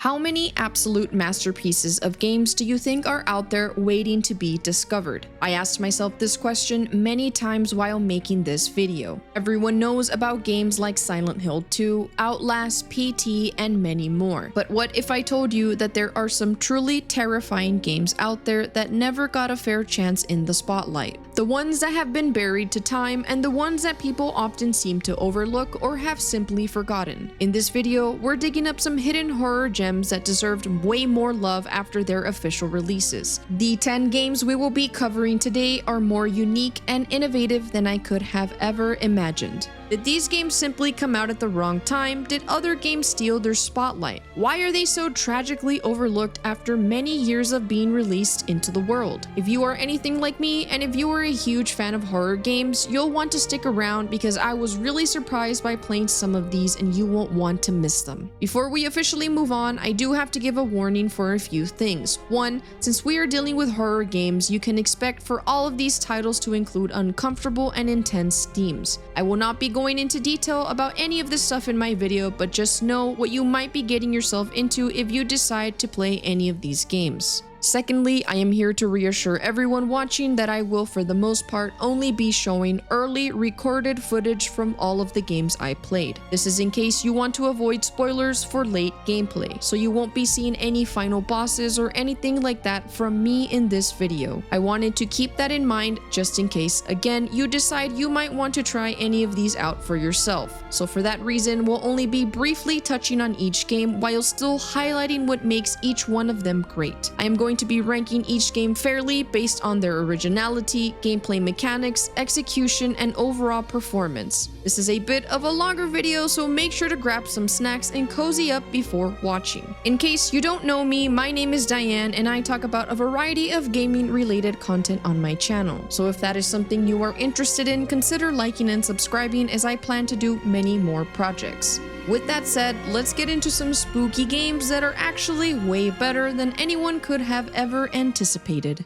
How many absolute masterpieces of games do you think are out there waiting to be discovered? I asked myself this question many times while making this video. Everyone knows about games like Silent Hill 2, Outlast, PT, and many more. But what if I told you that there are some truly terrifying games out there that never got a fair chance in the spotlight? The ones that have been buried to time and the ones that people often seem to overlook or have simply forgotten. In this video, we're digging up some hidden horror gems that deserved way more love after their official releases. The 10 games we will be covering today are more unique and innovative than I could have ever imagined. Did these games simply come out at the wrong time? Did other games steal their spotlight? Why are they so tragically overlooked after many years of being released into the world? If you are anything like me, and if you are a huge fan of horror games, you'll want to stick around because I was really surprised by playing some of these and you won't want to miss them. Before we officially move on, I do have to give a warning for a few things. One, since we are dealing with horror games, you can expect for all of these titles to include uncomfortable and intense themes. I will not be going into detail about any of this stuff in my video, but just know what you might be getting yourself into if you decide to play any of these games. Secondly, I am here to reassure everyone watching that I will, for the most part, only be showing early recorded footage from all of the games I played. This is in case you want to avoid spoilers for late gameplay, so you won't be seeing any final bosses or anything like that from me in this video. I wanted to keep that in mind just in case, again, you decide you might want to try any of these out for yourself. So for that reason, we'll only be briefly touching on each game while still highlighting what makes each one of them great. I am going to be ranking each game fairly based on their originality, gameplay mechanics, execution, and overall performance. This is a bit of a longer video, so make sure to grab some snacks and cozy up before watching. In case you don't know me, my name is Diane and I talk about a variety of gaming related content on my channel. So if that is something you are interested in, consider liking and subscribing as I plan to do many more projects. With that said, let's get into some spooky games that are actually way better than anyone could have ever anticipated.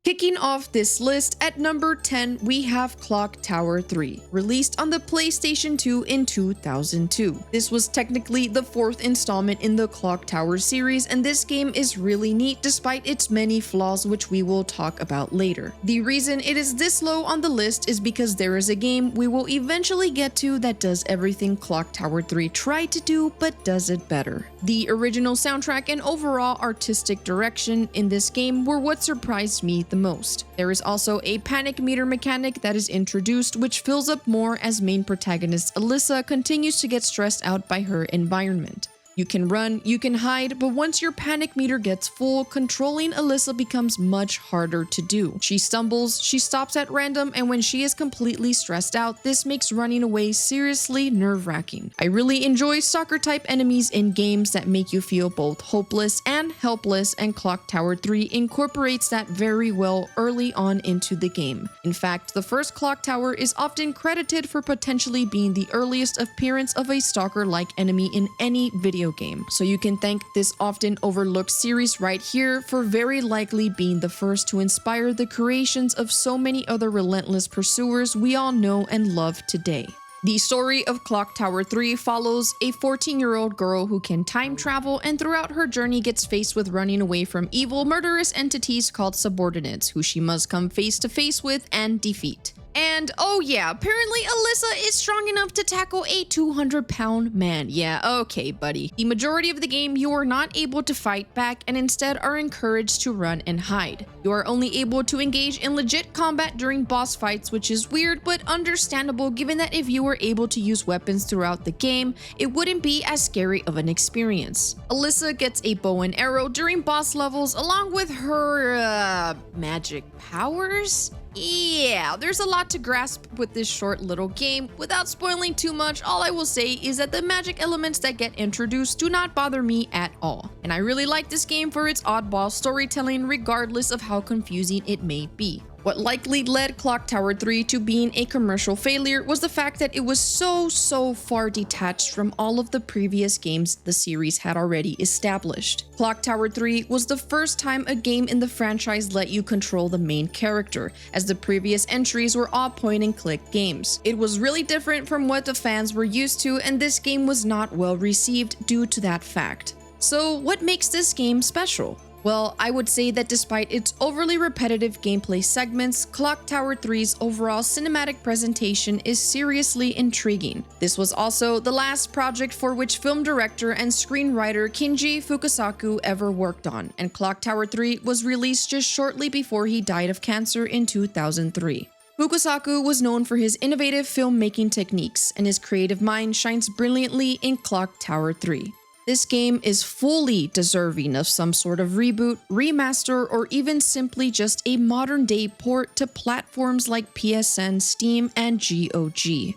Kicking off this list at number 10, we have Clock Tower 3, released on the PlayStation 2 in 2002. This was technically the fourth installment in the Clock Tower series, and this game is really neat despite its many flaws, which we will talk about later. The reason it is this low on the list is because there is a game we will eventually get to that does everything Clock Tower 3 tried to do, but does it better. The original soundtrack and overall artistic direction in this game were what surprised me the most. There is also a panic meter mechanic that is introduced, which fills up more as main protagonist Alyssa continues to get stressed out by her environment. You can run, you can hide, but once your panic meter gets full, controlling Alyssa becomes much harder to do. She stumbles, she stops at random, and when she is completely stressed out, this makes running away seriously nerve-wracking. I really enjoy stalker-type enemies in games that make you feel both hopeless and helpless, and Clock Tower 3 incorporates that very well early on into the game. In fact, the first Clock Tower is often credited for potentially being the earliest appearance of a stalker-like enemy in any video game. So you can thank this often overlooked series right here for very likely being the first to inspire the creations of so many other relentless pursuers we all know and love today. The story of Clock Tower 3 follows a 14-year-old girl who can time travel and throughout her journey gets faced with running away from evil, murderous entities called subordinates, who she must come face to face with and defeat. And oh yeah, apparently Alyssa is strong enough to tackle a 200-pound man. Yeah, okay, buddy. The majority of the game, you are not able to fight back and instead are encouraged to run and hide. You are only able to engage in legit combat during boss fights, which is weird but understandable given that if you were able to use weapons throughout the game, it wouldn't be as scary of an experience. Alyssa gets a bow and arrow during boss levels along with her, magic powers? Yeah, there's a lot to grasp with this short little game. Without spoiling too much, all I will say is that the magic elements that get introduced do not bother me at all. And I really like this game for its oddball storytelling regardless of how confusing it may be. What likely led Clock Tower 3 to being a commercial failure was the fact that it was so far detached from all of the previous games the series had already established. Clock Tower 3 was the first time a game in the franchise let you control the main character, as the previous entries were all point-and-click games. It was really different from what the fans were used to, and this game was not well received due to that fact. So what makes this game special? Well, I would say that despite its overly repetitive gameplay segments, Clock Tower 3's overall cinematic presentation is seriously intriguing. This was also the last project for which film director and screenwriter Kinji Fukasaku ever worked on, and Clock Tower 3 was released just shortly before he died of cancer in 2003. Fukasaku was known for his innovative filmmaking techniques, and his creative mind shines brilliantly in Clock Tower 3. This game is fully deserving of some sort of reboot, remaster, or even simply just a modern-day port to platforms like PSN, Steam, and GOG.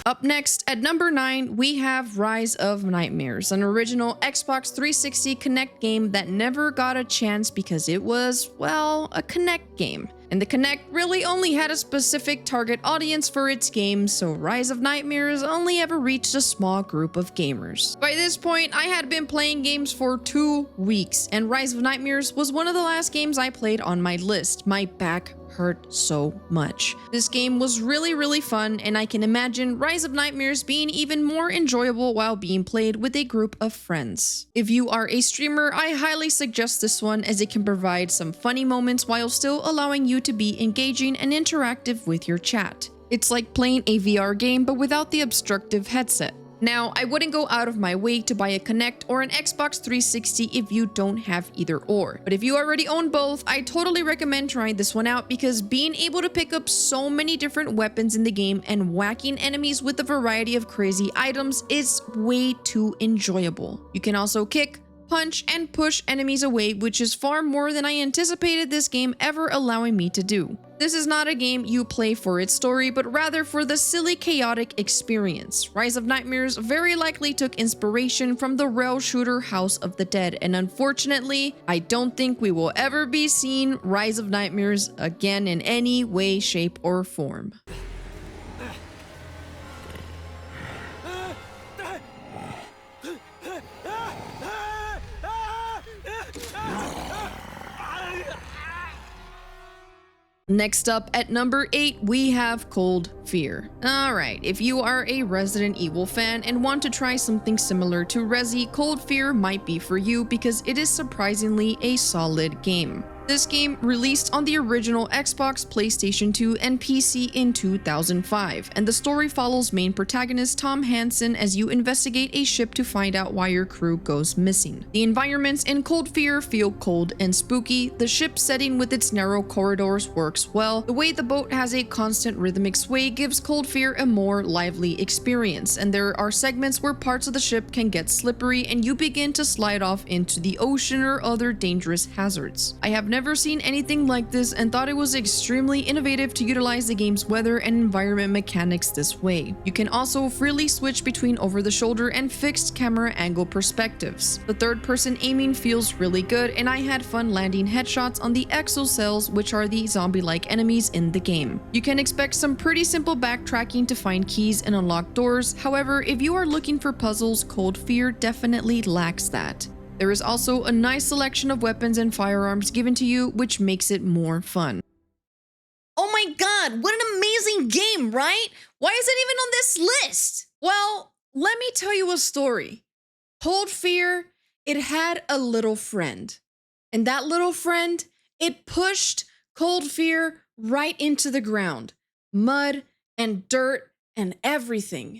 Up next, at number 9, we have Rise of Nightmares, an original Xbox 360 Kinect game that never got a chance because it was, well, a Kinect game. And the Kinect really only had a specific target audience for its games, so Rise of Nightmares only ever reached a small group of gamers. By this point, I had been playing games for 2 weeks, and Rise of Nightmares was one of the last games I played on my list. My back hurt so much. This game was really fun, and I can imagine Rise of Nightmares being even more enjoyable while being played with a group of friends. If you are a streamer, I highly suggest this one, as it can provide some funny moments while still allowing you to be engaging and interactive with your chat. It's like playing a VR game but without the obstructive headset. Now, I wouldn't go out of my way to buy a Kinect or an Xbox 360 if you don't have either or. But if you already own both, I totally recommend trying this one out, because being able to pick up so many different weapons in the game and whacking enemies with a variety of crazy items is way too enjoyable. You can also kick, punch, and push enemies away, which is far more than I anticipated this game ever allowing me to do. This is not a game you play for its story, but rather for the silly, chaotic experience. Rise of Nightmares very likely took inspiration from the rail shooter House of the Dead, and unfortunately, I don't think we will ever be seeing Rise of Nightmares again in any way, shape, or form. Next up, at number 8, we have Cold Fear. Alright, if you are a Resident Evil fan and want to try something similar to Resi, Cold Fear might be for you, because it is surprisingly a solid game. This game released on the original Xbox, PlayStation 2, and PC in 2005, and the story follows main protagonist Tom Hansen as you investigate a ship to find out why your crew goes missing. The environments in Cold Fear feel cold and spooky, the ship's setting with its narrow corridors works well, the way the boat has a constant rhythmic sway gives Cold Fear a more lively experience, and there are segments where parts of the ship can get slippery and you begin to slide off into the ocean or other dangerous hazards. I have never seen anything like this and thought it was extremely innovative to utilize the game's weather and environment mechanics this way. You can also freely switch between over-the-shoulder and fixed camera angle perspectives. The third-person aiming feels really good, and I had fun landing headshots on the exocells, which are the zombie-like enemies in the game. You can expect some pretty simple backtracking to find keys and unlock doors. However, if you are looking for puzzles, Cold Fear definitely lacks that. There is also a nice selection of weapons and firearms given to you, which makes it more fun. Oh my god, what an amazing game, right? Why is it even on this list? Well, let me tell you a story. Cold Fear, it had a little friend. And that little friend, it pushed Cold Fear right into the ground. Mud and dirt and everything.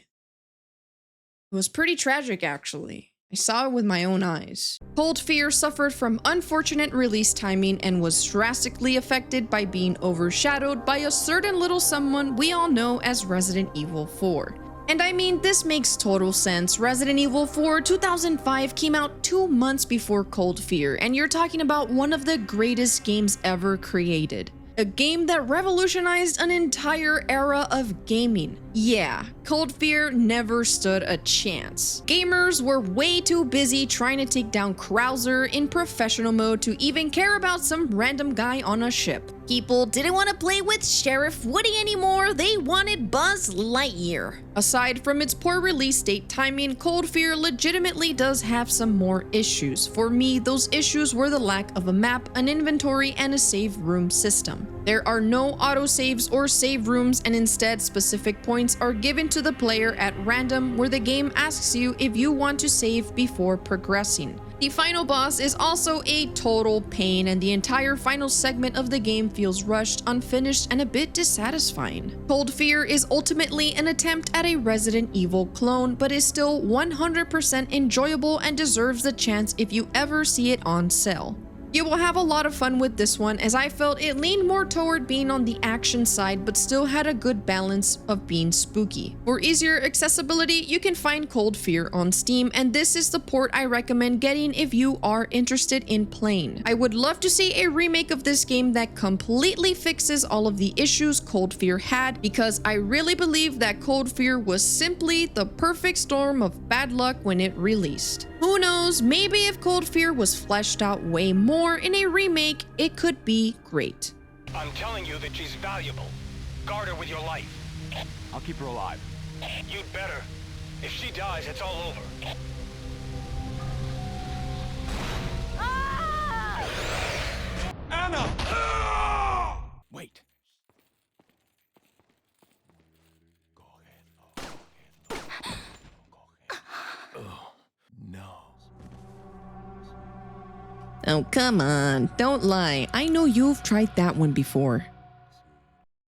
It was pretty tragic, actually. I saw it with my own eyes. Cold Fear suffered from unfortunate release timing and was drastically affected by being overshadowed by a certain little someone we all know as Resident Evil 4. And I mean, this makes total sense. Resident Evil 4 2005 came out 2 months before Cold Fear, and you're talking about one of the greatest games ever created. A game that revolutionized an entire era of gaming. Yeah, Cold Fear never stood a chance. Gamers were way too busy trying to take down Krauser in professional mode to even care about some random guy on a ship. People didn't want to play with Sheriff Woody anymore, they wanted Buzz Lightyear. Aside from its poor release date timing, Cold Fear legitimately does have some more issues. For me, those issues were the lack of a map, an inventory, and a save room system. There are no autosaves or save rooms, and instead specific points are given to the player at random, where the game asks you if you want to save before progressing. The final boss is also a total pain, and the entire final segment of the game feels rushed, unfinished, and a bit dissatisfying. Cold Fear is ultimately an attempt at a Resident Evil clone, but is still 100% enjoyable and deserves the chance if you ever see it on sale. You will have a lot of fun with this one, as I felt it leaned more toward being on the action side but still had a good balance of being spooky. For easier accessibility, you can find Cold Fear on Steam, and this is the port I recommend getting if you are interested in playing. I would love to see a remake of this game that completely fixes all of the issues Cold Fear had, because I really believe that Cold Fear was simply the perfect storm of bad luck when it released. Who knows, maybe if Cold Fear was fleshed out way more in a remake, it could be great. I'm telling you that she's valuable. Guard her with your life. I'll keep her alive. You'd better. If she dies, it's all over. Anna! Wait. Oh, come on, don't lie. I know you've tried that one before.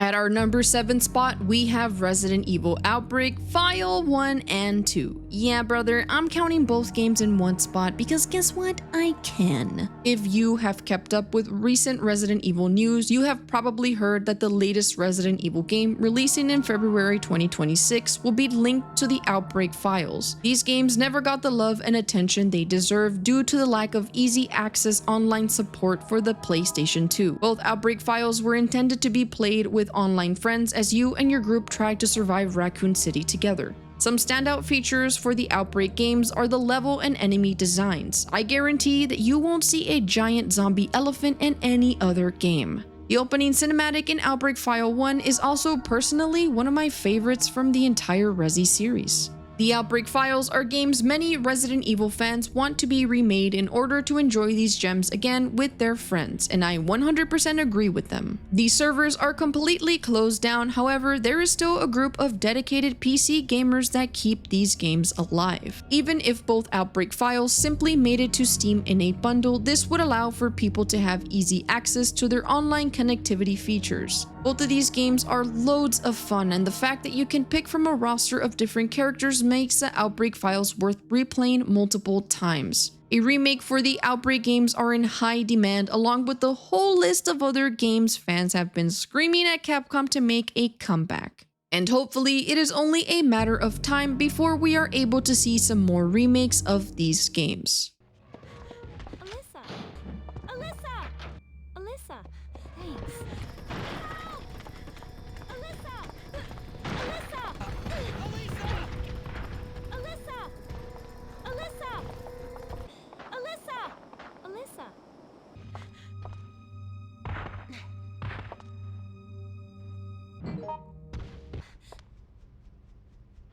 At our number 7 spot, we have Resident Evil Outbreak File 1 and 2. Yeah, brother, I'm counting both games in one spot because guess what? I can. If you have kept up with recent Resident Evil news, you have probably heard that the latest Resident Evil game, releasing in February 2026, will be linked to the Outbreak files. These games never got the love and attention they deserve due to the lack of easy access online support for the PlayStation 2. Both Outbreak files were intended to be played with online friends as you and your group tried to survive Raccoon City together. Some standout features for the Outbreak games are the level and enemy designs. I guarantee that you won't see a giant zombie elephant in any other game. The opening cinematic in Outbreak File 1 is also personally one of my favorites from the entire Resi series. The Outbreak files are games many Resident Evil fans want to be remade in order to enjoy these gems again with their friends, and I 100% agree with them. These servers are completely closed down, however, there is still a group of dedicated PC gamers that keep these games alive. Even if both Outbreak files simply made it to Steam in a bundle, this would allow for people to have easy access to their online connectivity features. Both of these games are loads of fun, and the fact that you can pick from a roster of different characters makes the Outbreak files worth replaying multiple times. A remake for the Outbreak games are in high demand, along with the whole list of other games fans have been screaming at Capcom to make a comeback. And hopefully it is only a matter of time before we are able to see some more remakes of these games.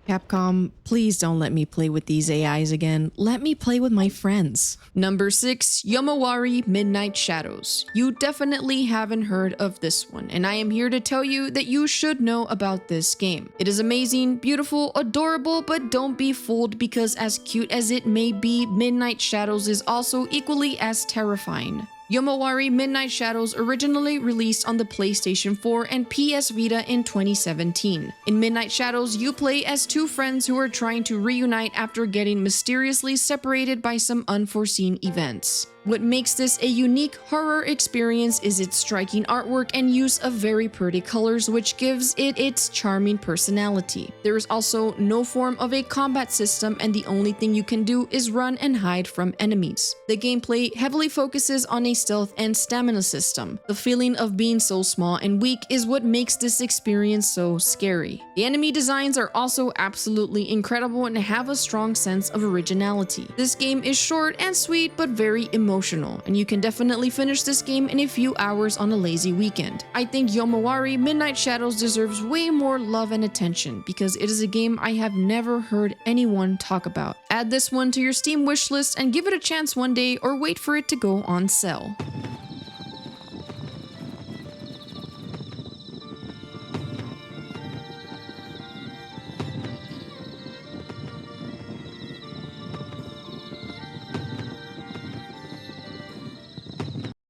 Capcom, please don't let me play with these AIs again. Let me play with my friends. Number 6, Yomawari Midnight Shadows. You definitely haven't heard of this one, and I am here to tell you that you should know about this game. It is amazing, beautiful, adorable, but don't be fooled because as cute as it may be, Midnight Shadows is also equally as terrifying. Yomawari Midnight Shadows originally released on the PlayStation 4 and PS Vita in 2017. In Midnight Shadows, you play as two friends who are trying to reunite after getting mysteriously separated by some unforeseen events. What makes this a unique horror experience is its striking artwork and use of very pretty colors, which gives it its charming personality. There is also no form of a combat system, and the only thing you can do is run and hide from enemies. The gameplay heavily focuses on a stealth and stamina system. The feeling of being so small and weak is what makes this experience so scary. The enemy designs are also absolutely incredible and have a strong sense of originality. This game is short and sweet but very emotional, and you can definitely finish this game in a few hours on a lazy weekend. I think Yomawari Midnight Shadows deserves way more love and attention because it is a game I have never heard anyone talk about. Add this one to your Steam wishlist and give it a chance one day, or wait for it to go on sale.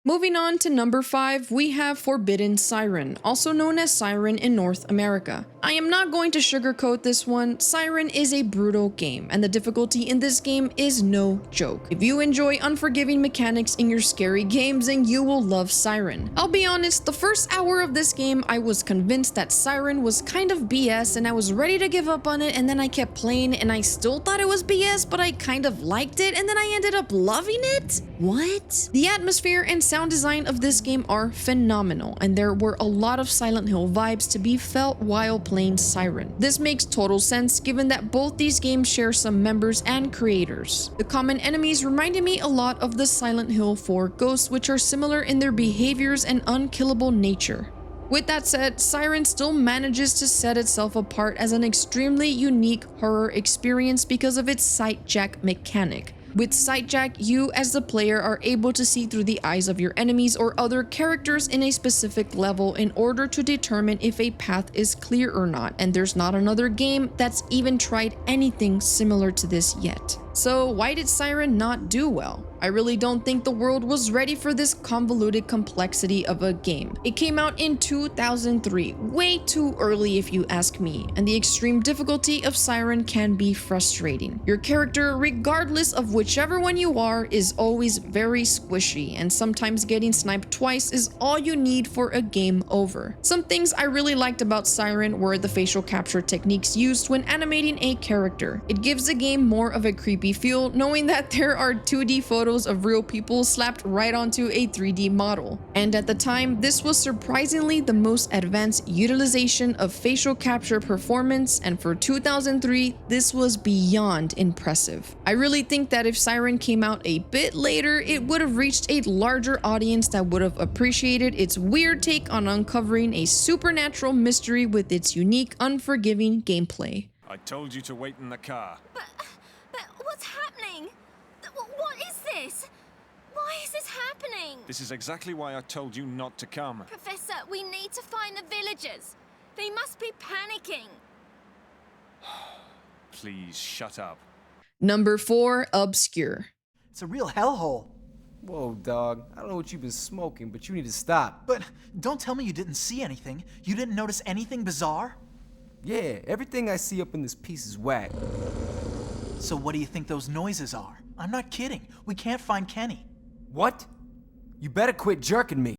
Moving on to number 5, we have Forbidden Siren, also known as Siren in North America. I am not going to sugarcoat this one. Siren is a brutal game, and the difficulty in this game is no joke. If you enjoy unforgiving mechanics in your scary games, then you will love Siren. I'll be honest, the first hour of this game, I was convinced that Siren was kind of BS, and I was ready to give up on it, and then I kept playing, and I still thought it was BS, but I kind of liked it, and then I ended up loving it? What? The atmosphere and sound design of this game are phenomenal, and there were a lot of Silent Hill vibes to be felt while playing Siren. This makes total sense given that both these games share some members and creators. The common enemies reminded me a lot of the Silent Hill 4 ghosts, which are similar in their behaviors and unkillable nature. With that said, Siren still manages to set itself apart as an extremely unique horror experience because of its sightjack mechanic. With sightjack, you as the player are able to see through the eyes of your enemies or other characters in a specific level in order to determine if a path is clear or not, and there's not another game that's even tried anything similar to this yet. So why did Siren not do well? I really don't think the world was ready for this convoluted complexity of a game. It came out in 2003, way too early if you ask me, and the extreme difficulty of Siren can be frustrating. Your character, regardless of whichever one you are, is always very squishy, and sometimes getting sniped twice is all you need for a game over. Some things I really liked about Siren were the facial capture techniques used when animating a character. It gives the game more of a creepy feel, knowing that there are 2D photos of real people slapped right onto a 3D model. And at the time, this was surprisingly the most advanced utilization of facial capture performance, and for 2003, this was beyond impressive. I really think that if Siren came out a bit later, it would have reached a larger audience that would have appreciated its weird take on uncovering a supernatural mystery with its unique, unforgiving gameplay. I told you to wait in the car. But what's happening? What is this? Why is this happening? This is exactly why I told you not to come. Professor, we need to find the villagers. They must be panicking. Please shut up. Number 4, Obscure. It's a real hellhole. Whoa, dog. I don't know what you've been smoking, but you need to stop. But don't tell me you didn't see anything. You didn't notice anything bizarre? Yeah, everything I see up in this piece is whack. So what do you think those noises are? I'm not kidding. We can't find Kenny. What? You better quit jerking me.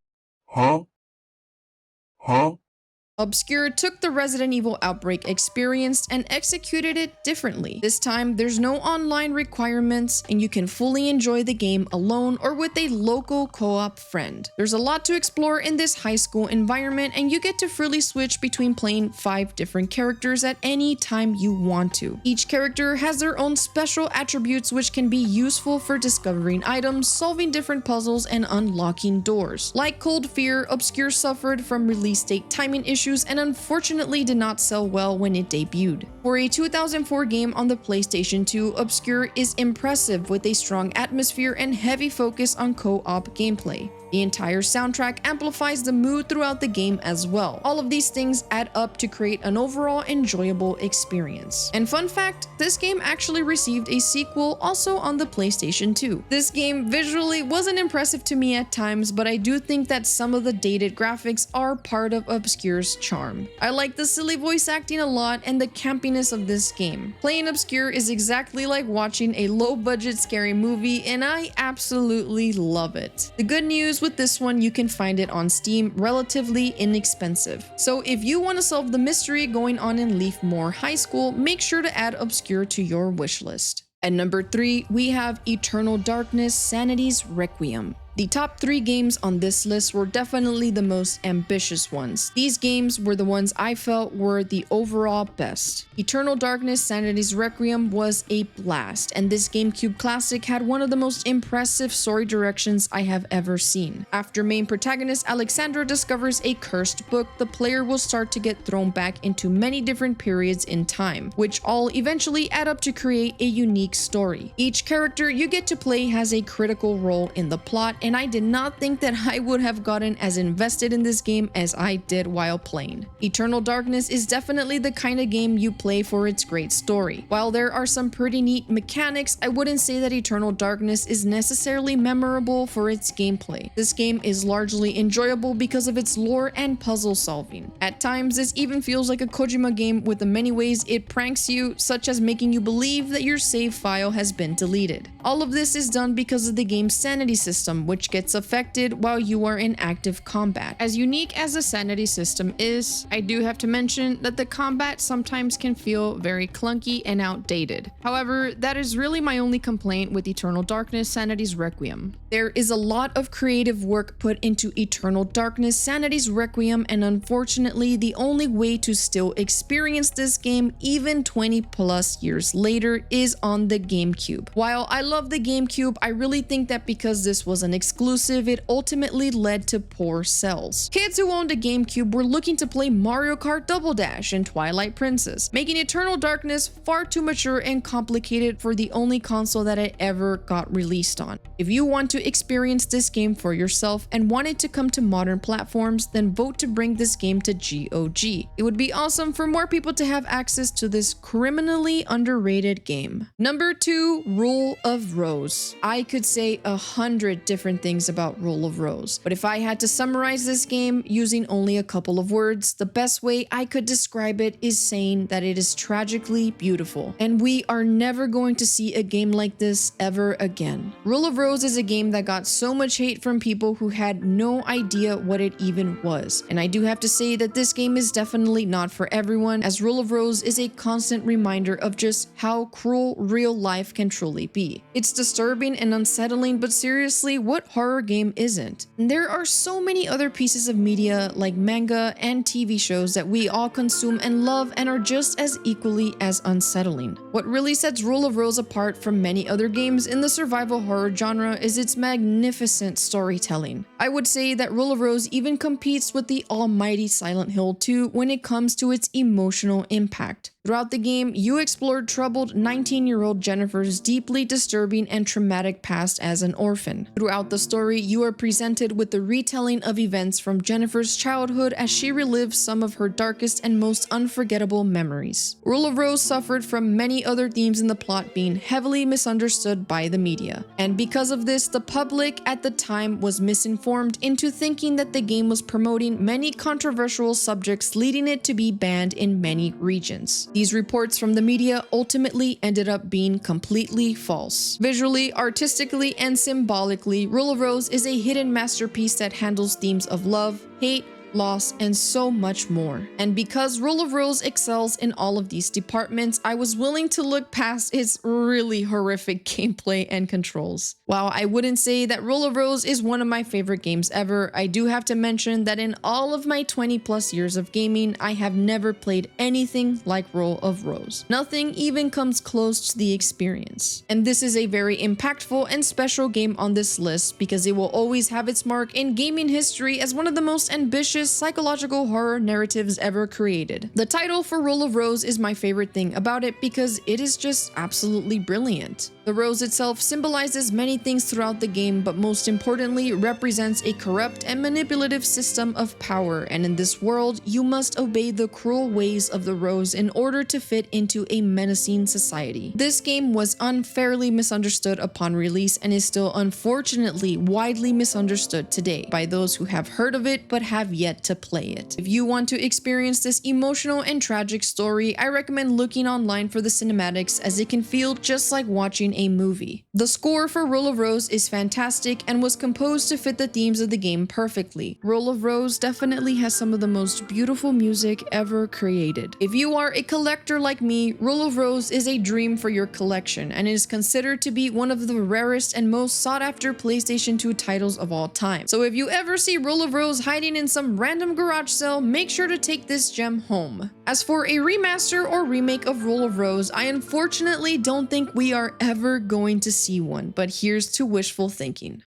Obscure took the Resident Evil Outbreak experience and executed it differently. This time, there's no online requirements, and you can fully enjoy the game alone or with a local co-op friend. There's a lot to explore in this high school environment, and you get to freely switch between playing 5 different characters at any time you want to. Each character has their own special attributes which can be useful for discovering items, solving different puzzles, and unlocking doors. Like Cold Fear, Obscure suffered from release date timing issues and unfortunately did not sell well when it debuted. For a 2004 game on the PlayStation 2, Obscure is impressive with a strong atmosphere and heavy focus on co-op gameplay. The entire soundtrack amplifies the mood throughout the game as well. All of these things add up to create an overall enjoyable experience. And fun fact, this game actually received a sequel also on the PlayStation 2. This game visually wasn't impressive to me at times, but I do think that some of the dated graphics are part of Obscure's charm. I like the silly voice acting a lot and the campiness of this game. Playing Obscure is exactly like watching a low-budget scary movie, and I absolutely love it. The good news with this one, you can find it on Steam relatively inexpensive. So if you want to solve the mystery going on in Leafmore High School, make sure to add Obscure to your wishlist. At number 3, we have Eternal Darkness: Sanity's Requiem. The top 3 games on this list were definitely the most ambitious ones. These games were the ones I felt were the overall best. Eternal Darkness: Sanity's Requiem was a blast, and this GameCube classic had one of the most impressive story directions I have ever seen. After main protagonist Alexandra discovers a cursed book, the player will start to get thrown back into many different periods in time, which all eventually add up to create a unique story. Each character you get to play has a critical role in the plot, and I did not think that I would have gotten as invested in this game as I did while playing. Eternal Darkness is definitely the kind of game you play for its great story. While there are some pretty neat mechanics, I wouldn't say that Eternal Darkness is necessarily memorable for its gameplay. This game is largely enjoyable because of its lore and puzzle solving. At times, this even feels like a Kojima game with the many ways it pranks you, such as making you believe that your save file has been deleted. All of this is done because of the game's sanity system, which gets affected while you are in active combat. As unique as the sanity system is, I do have to mention that the combat sometimes can feel very clunky and outdated. However, that is really my only complaint with Eternal Darkness: Sanity's Requiem. There is a lot of creative work put into Eternal Darkness: Sanity's Requiem, and unfortunately, the only way to still experience this game even 20 plus years later is on the GameCube. While I love the GameCube, I really think that because this was an exclusive, it ultimately led to poor sales. Kids who owned a GameCube were looking to play Mario Kart Double Dash and Twilight Princess, making Eternal Darkness far too mature and complicated for the only console that it ever got released on. If you want to experience this game for yourself and want it to come to modern platforms, then vote to bring this game to GOG. It would be awesome for more people to have access to this criminally underrated game. Number 2, Rule of Rose. I could say 100 different things about Rule of Rose, but if I had to summarize this game using only a couple of words, the best way I could describe it is saying that it is tragically beautiful, and we are never going to see a game like this ever again. Rule of Rose is a game that got so much hate from people who had no idea what it even was, and I do have to say that this game is definitely not for everyone, as Rule of Rose is a constant reminder of just how cruel real life can truly be. It's disturbing and unsettling, but seriously, what horror game isn't? And there are so many other pieces of media like manga and TV shows that we all consume and love and are just as equally as unsettling. What really sets Rule of Rose apart from many other games in the survival horror genre is its magnificent storytelling. I would say that Rule of Rose even competes with the almighty Silent Hill 2 when it comes to its emotional impact. Throughout the game, you explored troubled 19-year-old Jennifer's deeply disturbing and traumatic past as an orphan. Throughout the story, you are presented with the retelling of events from Jennifer's childhood as she relives some of her darkest and most unforgettable memories. Rule of Rose suffered from many other themes in the plot being heavily misunderstood by the media, and because of this, the public at the time was misinformed into thinking that the game was promoting many controversial subjects, leading it to be banned in many regions. These reports from the media ultimately ended up being completely false. Visually, artistically, and symbolically, Rule of Rose is a hidden masterpiece that handles themes of love, hate, loss, and so much more. And because Rule of Rose excels in all of these departments, I was willing to look past its really horrific gameplay and controls. While I wouldn't say that Rule of Rose is one of my favorite games ever, I do have to mention that in all of my 20 plus years of gaming, I have never played anything like Rule of Rose. Nothing even comes close to the experience. And this is a very impactful and special game on this list because it will always have its mark in gaming history as one of the most ambitious psychological horror narratives ever created. The title for Rule of Rose is my favorite thing about it because it is just absolutely brilliant. The rose itself symbolizes many things throughout the game, but most importantly represents a corrupt and manipulative system of power, and in this world, you must obey the cruel ways of the rose in order to fit into a menacing society. This game was unfairly misunderstood upon release and is still unfortunately widely misunderstood today by those who have heard of it but have yet to play it. If you want to experience this emotional and tragic story, I recommend looking online for the cinematics, as it can feel just like watching a movie. The score for Rule of Rose is fantastic and was composed to fit the themes of the game perfectly. Rule of Rose definitely has some of the most beautiful music ever created. If you are a collector like me, Rule of Rose is a dream for your collection and is considered to be one of the rarest and most sought after PlayStation 2 titles of all time. So if you ever see Rule of Rose hiding in some random garage sale, make sure to take this gem home. As for a remaster or remake of Rule of Rose, I unfortunately don't think we are ever going to see one, but here's to wishful thinking.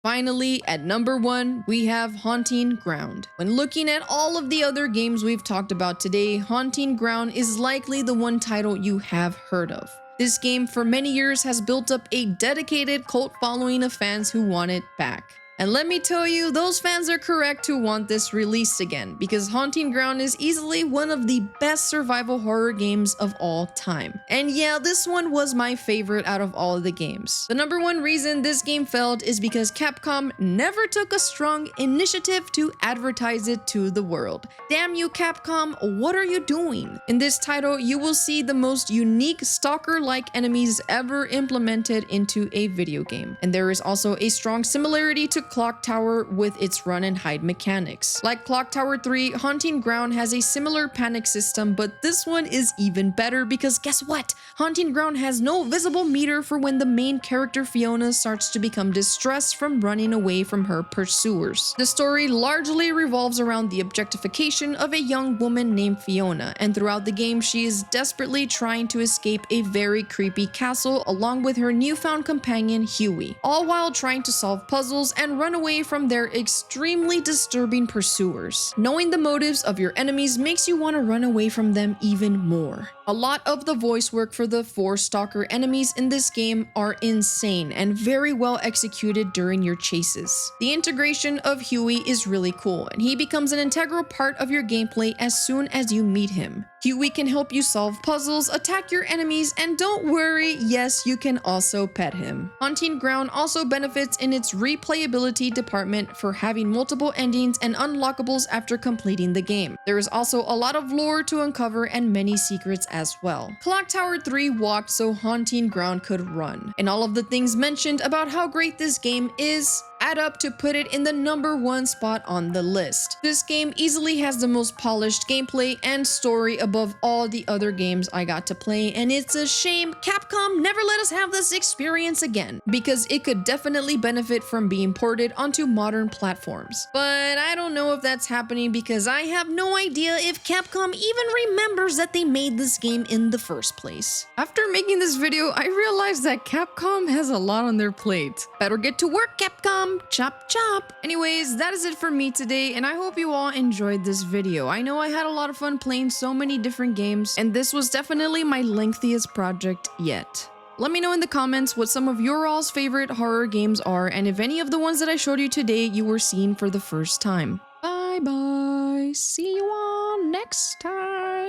Finally, at number 1, we have Haunting Ground. When looking at all of the other games we've talked about today, Haunting Ground is likely the one title you have heard of. This game for many years has built up a dedicated cult following of fans who want it back. And let me tell you, those fans are correct who want this released again, because Haunting Ground is easily one of the best survival horror games of all time. And yeah, this one was my favorite out of all of the games. The number one reason this game failed is because Capcom never took a strong initiative to advertise it to the world. Damn you, Capcom, what are you doing? In this title, you will see the most unique stalker-like enemies ever implemented into a video game. And there is also a strong similarity to Clock Tower with its run and hide mechanics. Like Clock Tower 3, Haunting Ground has a similar panic system, but this one is even better because guess what? Haunting Ground has no visible meter for when the main character Fiona starts to become distressed from running away from her pursuers. The story largely revolves around the objectification of a young woman named Fiona, and throughout the game she is desperately trying to escape a very creepy castle along with her newfound companion Huey, all while trying to solve puzzles and run away from their extremely disturbing pursuers. Knowing the motives of your enemies makes you want to run away from them even more. A lot of the voice work for the 4 stalker enemies in this game are insane and very well executed during your chases. The integration of Huey is really cool, and he becomes an integral part of your gameplay as soon as you meet him. Huey can help you solve puzzles, attack your enemies, and don't worry, yes, you can also pet him. Haunting Ground also benefits in its replayability department for having multiple endings and unlockables after completing the game. There is also a lot of lore to uncover and many secrets as well. Clock Tower 3 walked so Haunting Ground could run, and all of the things mentioned about how great this game is add up to put it in the number 1 spot on the list. This game easily has the most polished gameplay and story above all the other games I got to play, and it's a shame Capcom never let us have this experience again, because it could definitely benefit from being ported onto modern platforms. But I don't know if that's happening because I have no idea if Capcom even remembers that they made this game in the first place. After making this video, I realized that Capcom has a lot on their plate. Better get to work, Capcom! Chop chop! Anyways, that is it for me today, and I hope you all enjoyed this video. I know I had a lot of fun playing so many different games, and this was definitely my lengthiest project yet. Let me know in the comments what some of your all's favorite horror games are, and if any of the ones that I showed you today you were seeing for the first time. Bye bye! See you all next time!